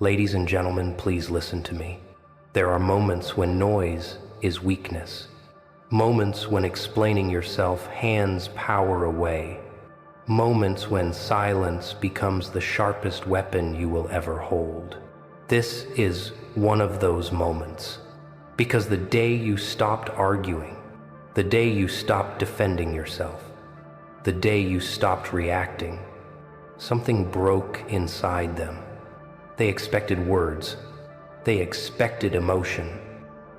Ladies and gentlemen, please listen to me. There are moments when noise is weakness. Moments when explaining yourself hands power away. Moments when silence becomes the sharpest weapon you will ever hold. This is one of those moments. Because the day you stopped arguing, the day you stopped defending yourself, the day you stopped reacting, something broke inside them. They expected words. They expected emotion.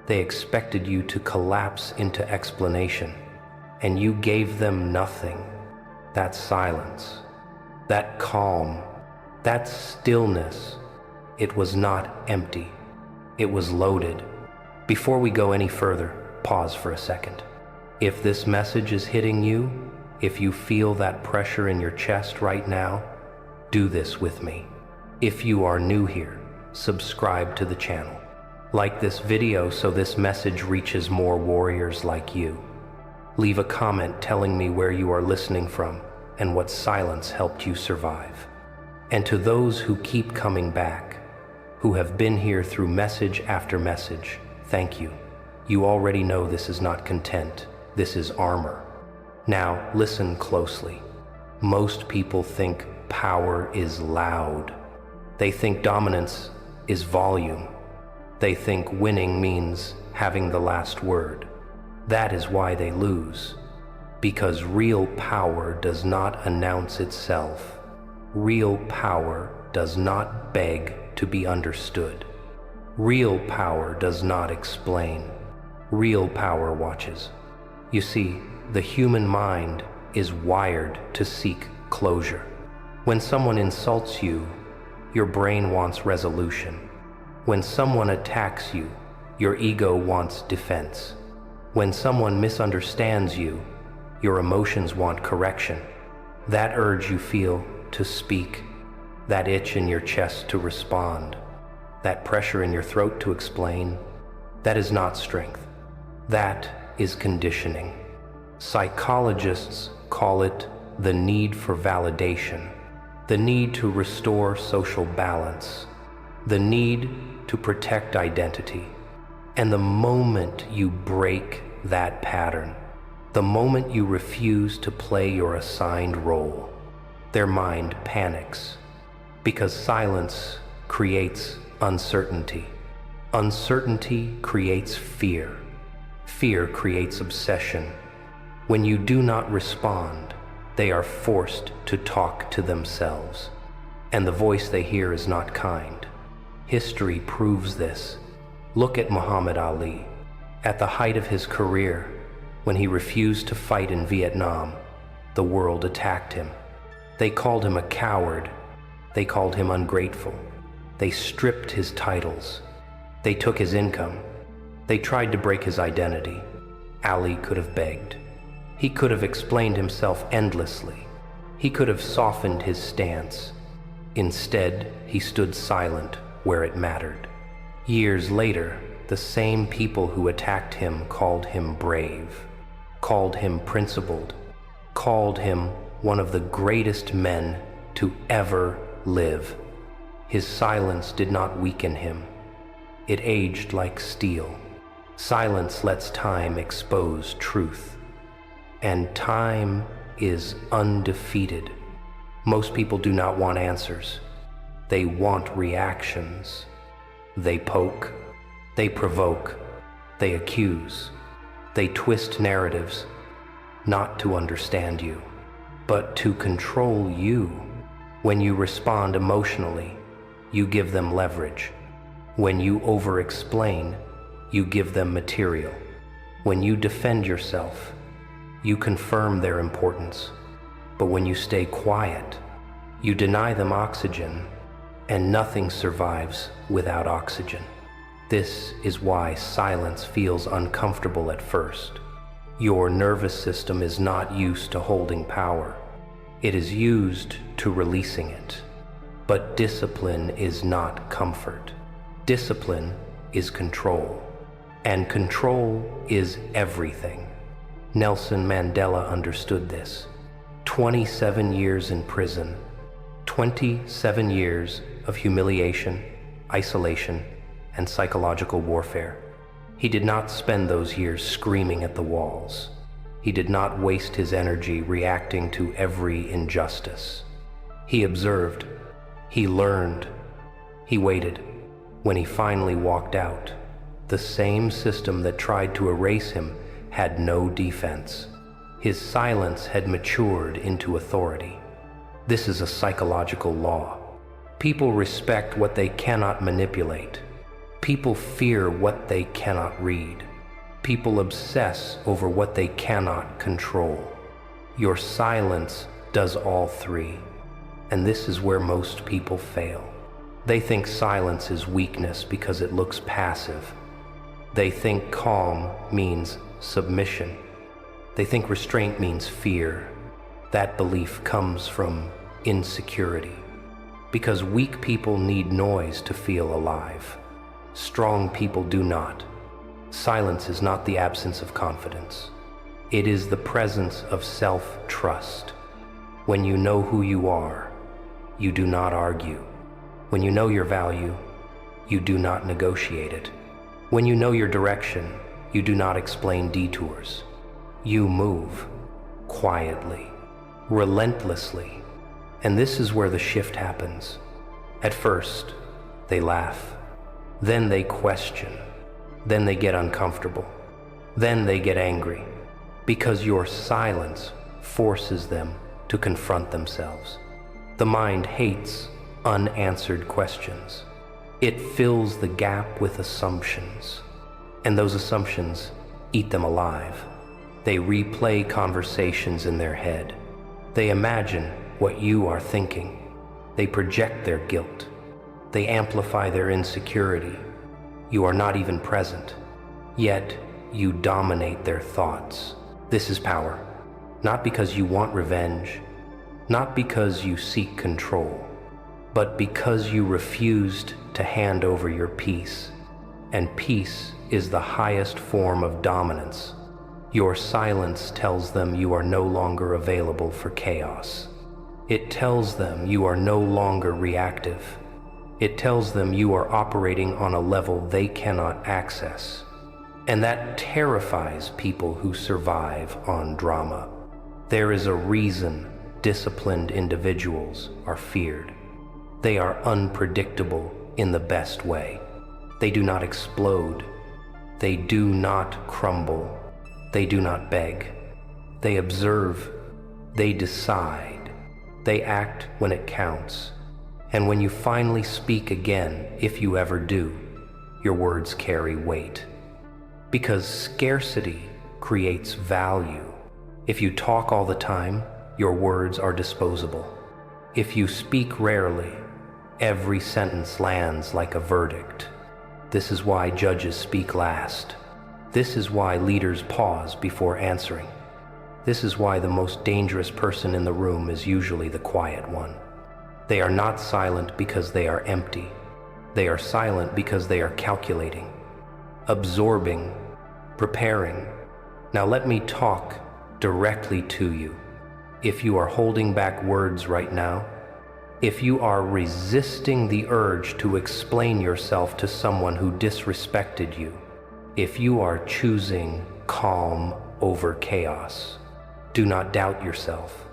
They expected you to collapse into explanation. And you gave them nothing. That silence, that calm, that stillness. It was not empty. It was loaded. Before we go any further, pause for a second. If this message is hitting you, if you feel that pressure in your chest right now, do this with me. If you are new here, subscribe to the channel. Like this video so this message reaches more warriors like you. Leave a comment telling me where you are listening from and what silence helped you survive. And to those who keep coming back, who have been here through message after message, thank you. You already know this is not content, this is armor. Now, listen closely. Most people think power is loud. They think dominance is volume. They think winning means having the last word. That is why they lose. Because real power does not announce itself. Real power does not beg to be understood. Real power does not explain. Real power watches. You see, the human mind is wired to seek closure. When someone insults you, your brain wants resolution. When someone attacks you, your ego wants defense. When someone misunderstands you, your emotions want correction. That urge you feel to speak, that itch in your chest to respond, that pressure in your throat to explain, that is not strength. That is conditioning. Psychologists call it the need for validation, the need to restore social balance, the need to protect identity. And the moment you break that pattern, the moment you refuse to play your assigned role, their mind panics. Because silence creates uncertainty. Uncertainty creates fear. Fear creates obsession. When you do not respond, they are forced to talk to themselves. And the voice they hear is not kind. History proves this. Look at Muhammad Ali. At the height of his career, when he refused to fight in Vietnam, the world attacked him. They called him a coward. They called him ungrateful. They stripped his titles. They took his income. They tried to break his identity. Ali could have begged. He could have explained himself endlessly. He could have softened his stance. Instead, he stood silent where it mattered. Years later, the same people who attacked him called him brave, called him principled, called him one of the greatest men to ever live. His silence did not weaken him. It aged like steel. Silence lets time expose truth. And time is undefeated. Most people do not want answers. They want reactions. They poke, they provoke, they accuse, they twist narratives, not to understand you, but to control you. When you respond emotionally, you give them leverage. When you over-explain, you give them material. When you defend yourself, you confirm their importance. But when you stay quiet, you deny them oxygen, and nothing survives without oxygen. This is why silence feels uncomfortable at first. Your nervous system is not used to holding power. It is used to releasing it. But discipline is not comfort. Discipline is control. And control is everything. Nelson Mandela understood this. 27 years in prison, 27 years of humiliation, isolation, and psychological warfare. He did not spend those years screaming at the walls. He did not waste his energy reacting to every injustice. He observed, he learned, he waited. When he finally walked out, the same system that tried to erase him had no defense. His silence had matured into authority. This is a psychological law. People respect what they cannot manipulate. People fear what they cannot read. People obsess over what they cannot control. Your silence does all three, and this is where most people fail. They think silence is weakness because it looks passive. They think calm means submission. They think restraint means fear. That belief comes from insecurity, because weak people need noise to feel alive. Strong people do not. Silence is not the absence of confidence. It is the presence of self-trust. When you know who you are, you do not argue. When you know your value, you do not negotiate it. When you know your direction, you do not explain detours. You move quietly, relentlessly, and this is where the shift happens. At first, they laugh. Then they question. Then they get uncomfortable. Then they get angry, because your silence forces them to confront themselves. The mind hates unanswered questions. It fills the gap with assumptions, and those assumptions eat them alive. They replay conversations in their head. They imagine what you are thinking. They project their guilt. They amplify their insecurity. You are not even present, yet you dominate their thoughts. This is power, not because you want revenge, not because you seek control, but because you refused to hand over your peace. And peace is the highest form of dominance. Your silence tells them you are no longer available for chaos. It tells them you are no longer reactive. It tells them you are operating on a level they cannot access. And that terrifies people who survive on drama. There is a reason disciplined individuals are feared. They are unpredictable in the best way. They do not explode. They do not crumble. They do not beg. They observe. They decide. They act when it counts. And when you finally speak again, if you ever do, your words carry weight. Because scarcity creates value. If you talk all the time, your words are disposable. If you speak rarely, every sentence lands like a verdict. This is why judges speak last. This is why leaders pause before answering. This is why the most dangerous person in the room is usually the quiet one. They are not silent because they are empty. They are silent because they are calculating, absorbing, preparing. Now let me talk directly to you. If you are holding back words right now, if you are resisting the urge to explain yourself to someone who disrespected you, if you are choosing calm over chaos, do not doubt yourself.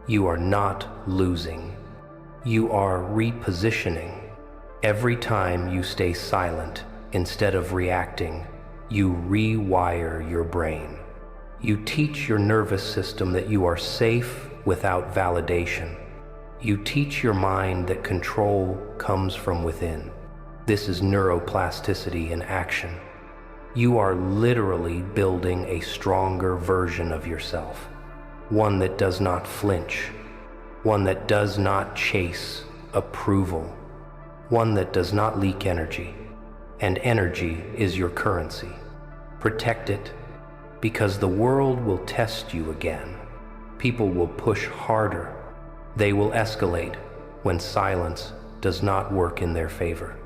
You are not losing. You are repositioning. Every time you stay silent instead of reacting, you rewire your brain. You teach your nervous system that you are safe without validation. You teach your mind that control comes from within. This is neuroplasticity in action. You are literally building a stronger version of yourself, one that does not flinch, one that does not chase approval, one that does not leak energy. And energy is your currency. Protect it, because the world will test you again. People will push harder. They will escalate when silence does not work in their favor.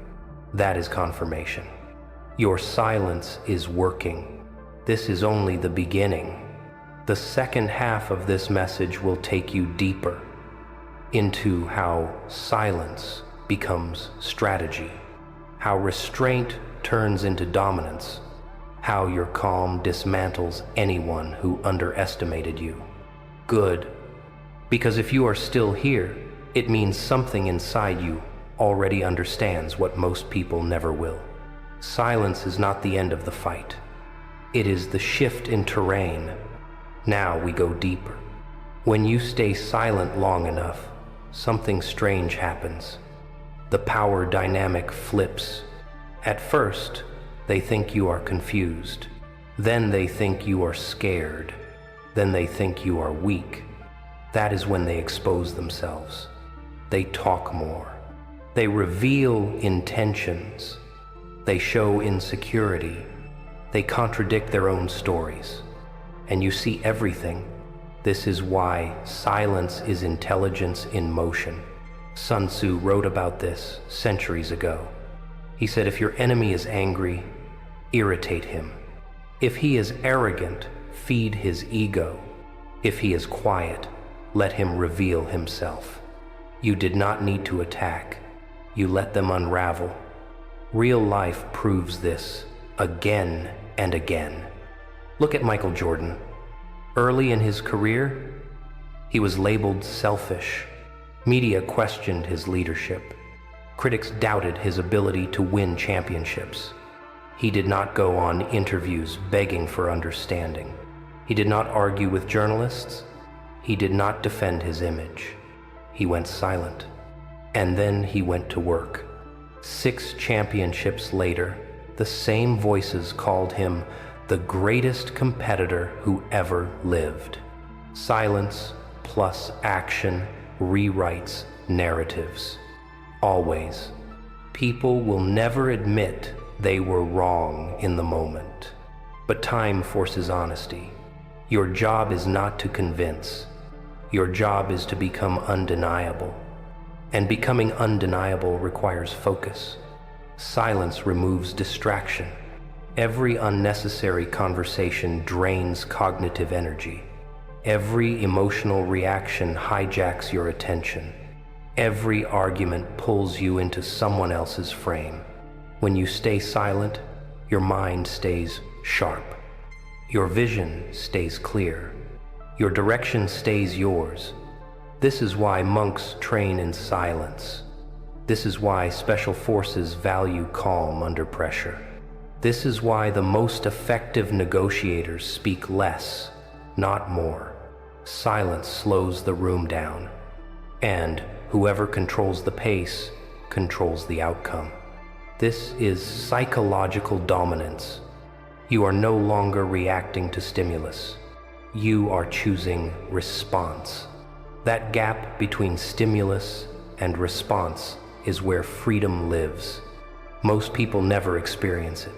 That is confirmation. Your silence is working. This is only the beginning. The second half of this message will take you deeper into how silence becomes strategy. how restraint turns into dominance, how your calm dismantles anyone who underestimated you. Good, because if you are still here, it means something inside you already understands what most people never will. Silence is not the end of the fight. It is the shift in terrain. Now we go deeper. When you stay silent long enough, something strange happens. The power dynamic flips. At first, they think you are confused. Then they think you are scared. Then they think you are weak. That is when they expose themselves. They talk more. They reveal intentions. They show insecurity. They contradict their own stories. And you see everything. This is why silence is intelligence in motion. Sun Tzu wrote about this centuries ago. He said, if your enemy is angry, irritate him. If he is arrogant, feed his ego. If he is quiet, let him reveal himself. You did not need to attack. You let them unravel. Real life proves this again and again. Look at Michael Jordan. Early in his career, he was labeled selfish. Media questioned his leadership. Critics doubted his ability to win championships. He did not go on interviews begging for understanding. He did not argue with journalists. He did not defend his image. He went silent. And then he went to work. 6 championships later, the same voices called him the greatest competitor who ever lived. Silence plus action rewrites narratives. Always. People will never admit they were wrong in the moment. But time forces honesty. Your job is not to convince. Your job is to become undeniable. And becoming undeniable requires focus. Silence removes distraction. Every unnecessary conversation drains cognitive energy. Every emotional reaction hijacks your attention. Every argument pulls you into someone else's frame. When you stay silent, your mind stays sharp. Your vision stays clear. Your direction stays yours. This is why monks train in silence. This is why special forces value calm under pressure. This is why the most effective negotiators speak less, not more. Silence slows the room down. And whoever controls the pace controls the outcome. This is psychological dominance. You are no longer reacting to stimulus. You are choosing response. That gap between stimulus and response is where freedom lives. Most people never experience it.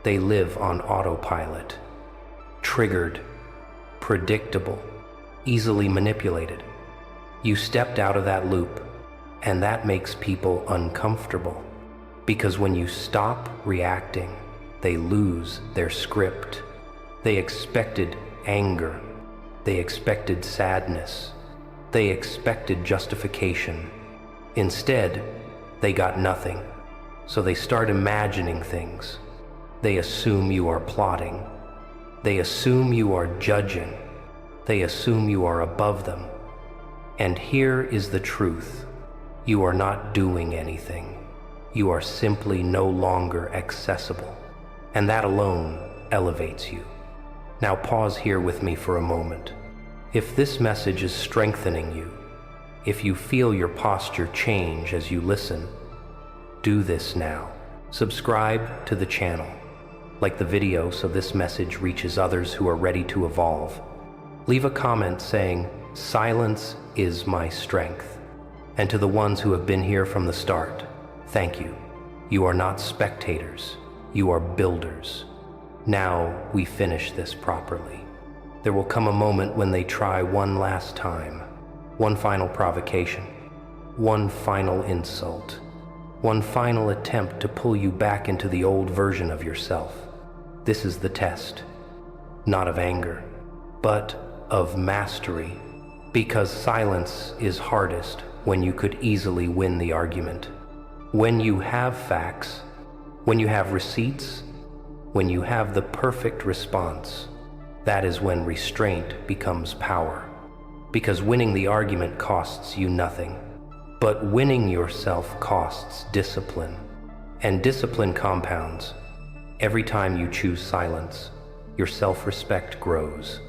They live on autopilot. Triggered, predictable, easily manipulated. You stepped out of that loop, and that makes people uncomfortable. Because when you stop reacting, they lose their script. They expected anger. They expected sadness. They expected justification. Instead, they got nothing. So they start imagining things. They assume you are plotting. They assume you are judging. They assume you are above them. And here is the truth. You are not doing anything. You are simply no longer accessible. And that alone elevates you. Now pause here with me for a moment. If this message is strengthening you, if you feel your posture change as you listen, do this now. Subscribe to the channel. Like the video so this message reaches others who are ready to evolve. Leave a comment saying, "Silence is my strength." And to the ones who have been here from the start, thank you. You are not spectators. You are builders. Now we finish this properly. There will come a moment when they try one last time. One final provocation. One final insult. One final attempt to pull you back into the old version of yourself. This is the test. Not of anger, but of mastery. Because silence is hardest when you could easily win the argument. When you have facts, When you have receipts, when you have the perfect response, that is when restraint becomes power. Because winning the argument costs you nothing, but winning yourself costs discipline. And discipline compounds. Every time you choose silence, your self-respect grows.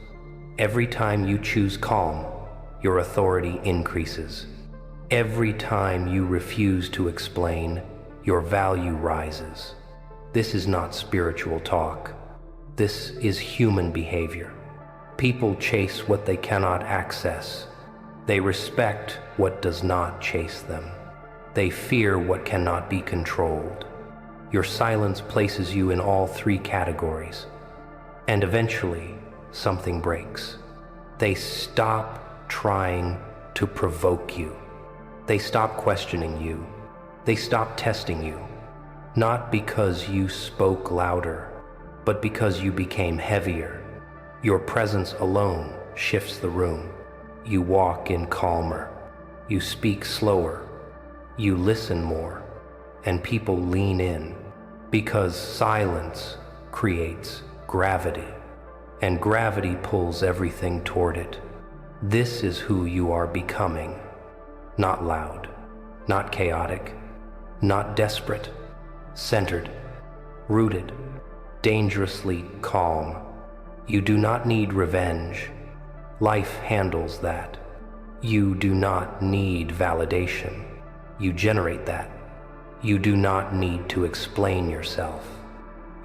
Every time you choose calm, your authority increases. Every time you refuse to explain, your value rises. This is not spiritual talk. This is human behavior. People chase what they cannot access. They respect what does not chase them. They fear what cannot be controlled. Your silence places you in all three categories. And eventually, something breaks. They stop trying to provoke you. They stop questioning you. They stop testing you. Not because you spoke louder, but because you became heavier. Your presence alone shifts the room. You walk in calmer. You speak slower. You listen more. And people lean in. Because silence creates gravity. And gravity pulls everything toward it. This is who you are becoming. Not loud. Not chaotic. Not desperate. Centered. Rooted. Dangerously calm. You do not need revenge. Life handles that. You do not need validation. You generate that. You do not need to explain yourself.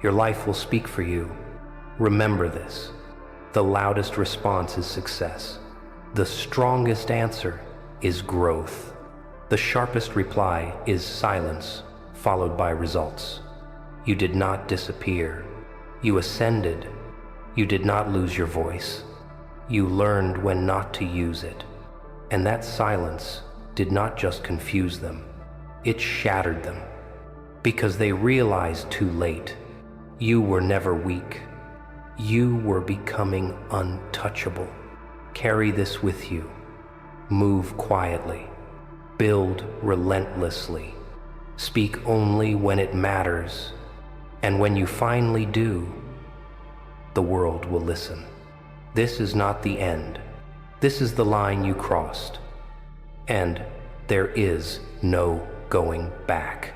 Your life will speak for you. Remember this. The loudest response is success. The strongest answer is growth. The sharpest reply is silence, followed by results. You did not disappear. You ascended. You did not lose your voice. You learned when not to use it. And that silence did not just confuse them. It shattered them. Because they realized too late, you were never weak. You were becoming untouchable. Carry this with you. Move quietly. Build relentlessly. Speak only when it matters. And when you finally do, the world will listen. This is not the end. This is the line you crossed. And there is no going back.